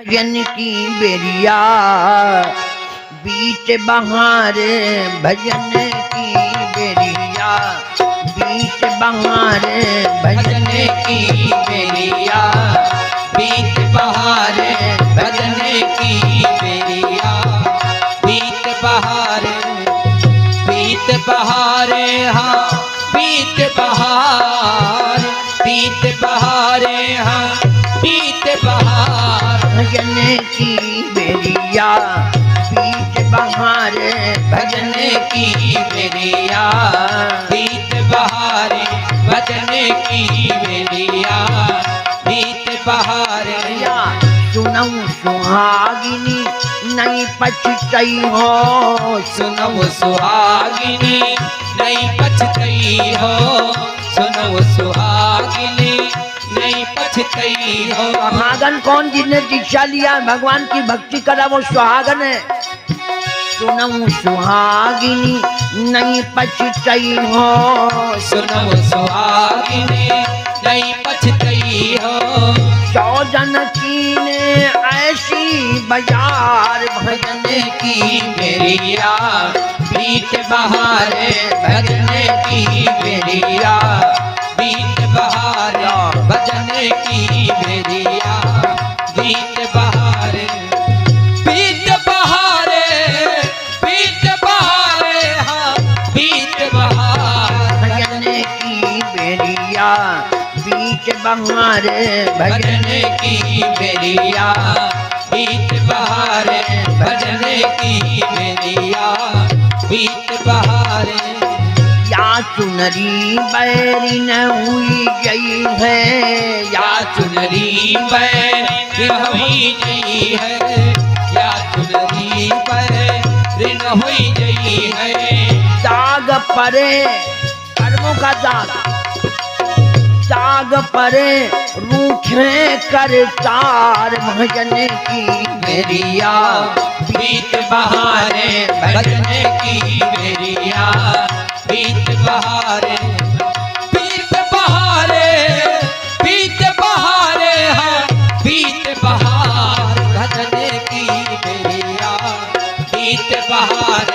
भजन की बेरिया बीच बहार, भजन की बेरिया बीच बहार, भजन की बेरिया बीत बहार, भजन की बेरिया बीत बहार, बीत बहार, हाँ बीत बहार, बीत बहार, हाँ बीत बहार। भजन की बेरिया बीच बहार, भजन की बेरिया बीत बहार, भजन की बेरिया बीत बहार। सुनऊ सुहागिनी नहीं पछतई हो, सुनऊ सुहागिनी नहीं पछतई हो, सुनऊ सुहागिनी नहीं पछतई हो। सुहागन कौन जिसने दीक्षा लिया भगवान की भक्ति करा वो सुहागन है। सुनऊ सुहागिनी नहीं पछतई हो, सुनऊ सुहागिनी नहीं पछतई हो। सौजन की ने ऐसी बाजार, भजन की बेरिया बीत बहार, भजन की बेरिया बीत बहार, भजन की बेरिया बीत बहार, बीत बहार, बीत बहार, हाँ बीत बहार। भजन की बेरिया बीच बहार, भजन की बेरिया बीत बहार, भजन की बेरिया बीत बहार। या चुनरी बैरी न हुई गई है, या चुनरी बैरी हुई गई है, या चुनरी बैरी हुई गई है। दाग परे कर्मों का दाग, दाग परे रूखे कर तार, भजन की बेरिया बीत बहार, भजन की बेरिया बीत बहार, बीत बहार, बीत बहार, हाँ बीत बहार। भजन की बेरिया बीत बहार,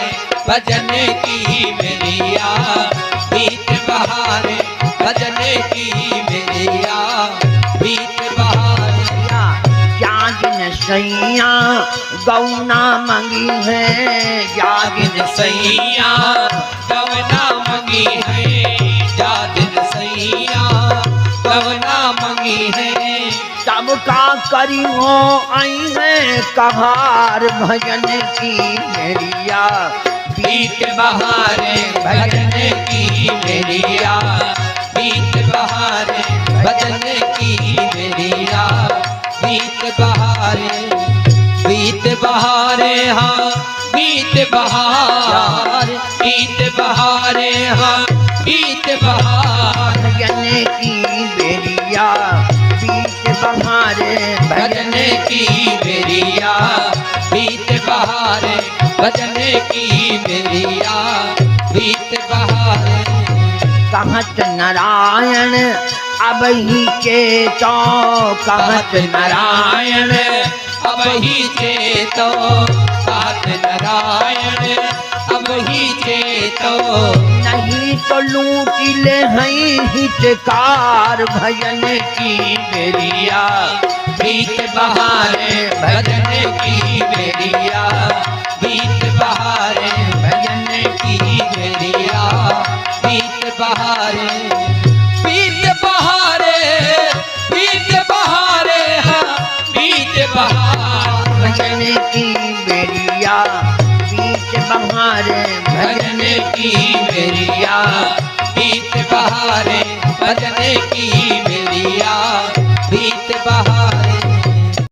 भजन की बेरिया बीत बहार, भजन की बेरिया बीत बहार। जागिन सैया गौना मंगी है, जागिन सैया गवना मंगी है, जागिन सैया गवना मंगी है। तब का करी हो आई है कहार, भजन की बेरिया बीत बहार, भजन की बेरिया बीत बहार, भजन की बेरिया बीत बहार, बीत बहार, हाँ बीत बहार, बीत बहार, हाँ बीत बहार। भजन की बेरिया बीच बहार, भजन की बेरिया बीत बहार, भजन की बेरिया बीत बहार। कहत नारायण अब ही चेतो, कहत नारायण अब ही चेतो, कहत नारायण अब ही चेतो। नहीं तो लूट ले हैं हितकार, भजन की बेरिया बीत बहार, भजन की बेरिया बीत बहार, भजन की बेरिया बीत बहार, बीत बहार, बीत बहार, हाँ बीत बहार। भजन की बेरिया बीच बहार, भजन की बेरिया बीत बहार, भजन की